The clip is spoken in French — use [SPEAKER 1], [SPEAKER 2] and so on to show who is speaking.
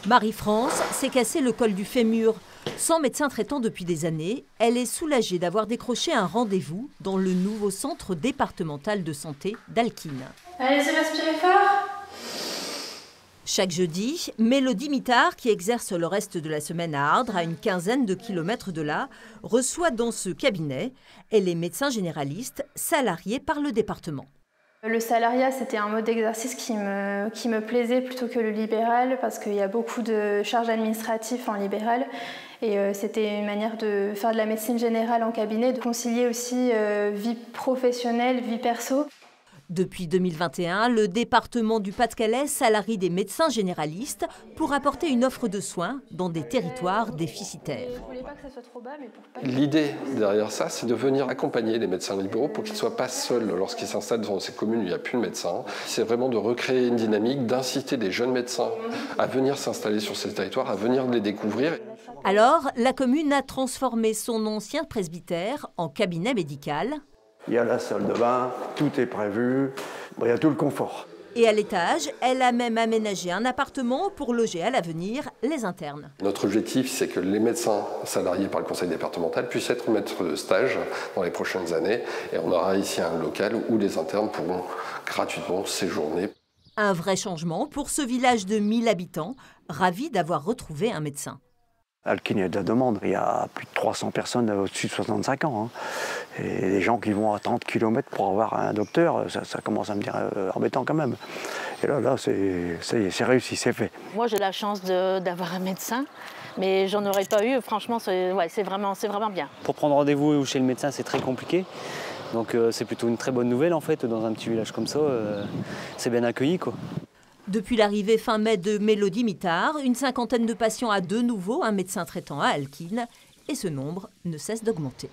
[SPEAKER 1] Marie-France s'est cassé le col du fémur. Sans médecin traitant depuis des années, elle est soulagée d'avoir décroché un rendez-vous dans le nouveau centre départemental de santé d'Alquine.
[SPEAKER 2] Allez-y, respirez fort.
[SPEAKER 1] Chaque jeudi, Mélodie Mittard, qui exerce le reste de la semaine à Ardres, à une quinzaine de kilomètres de là, reçoit dans ce cabinet. Elle est médecin généraliste, salariée par le département.
[SPEAKER 2] Le salariat, c'était un mode d'exercice qui me plaisait plutôt que le libéral parce qu'il y a beaucoup de charges administratives en libéral et c'était une manière de faire de la médecine générale en cabinet, de concilier aussi vie professionnelle, vie perso.
[SPEAKER 1] Depuis 2021, le département du Pas-de-Calais salarie des médecins généralistes pour apporter une offre de soins dans des territoires déficitaires.
[SPEAKER 3] L'idée derrière ça, c'est de venir accompagner les médecins libéraux pour qu'ils ne soient pas seuls lorsqu'ils s'installent dans ces communes où il n'y a plus de médecins. C'est vraiment de recréer une dynamique, d'inciter des jeunes médecins à venir s'installer sur ces territoires, à venir les découvrir.
[SPEAKER 1] Alors, la commune a transformé son ancien presbytère en cabinet médical.
[SPEAKER 4] Il y a la salle de bain, tout est prévu, il y a tout le confort.
[SPEAKER 1] Et à l'étage, elle a même aménagé un appartement pour loger à l'avenir les internes.
[SPEAKER 3] Notre objectif, c'est que les médecins salariés par le conseil départemental puissent être maîtres de stage dans les prochaines années. Et on aura ici un local où les internes pourront gratuitement séjourner.
[SPEAKER 1] Un vrai changement pour ce village de 1000 habitants, ravi d'avoir retrouvé un médecin.
[SPEAKER 4] Alquine, il y a de la demande. Il y a plus de 300 personnes au-dessus de 65 ans. Et des gens qui vont à 30 km pour avoir un docteur, ça commence à me dire embêtant quand même. Et là c'est réussi, c'est fait.
[SPEAKER 5] Moi, j'ai la chance d'avoir un médecin, mais j'en aurais pas eu. Franchement, c'est vraiment bien.
[SPEAKER 6] Pour prendre rendez-vous chez le médecin, c'est très compliqué. Donc c'est plutôt une très bonne nouvelle en fait. Dans un petit village comme ça, c'est bien accueilli, quoi.
[SPEAKER 1] Depuis l'arrivée fin mai de Mélodie Mittard, une cinquantaine de patients a de nouveau un médecin traitant à Alquine et ce nombre ne cesse d'augmenter.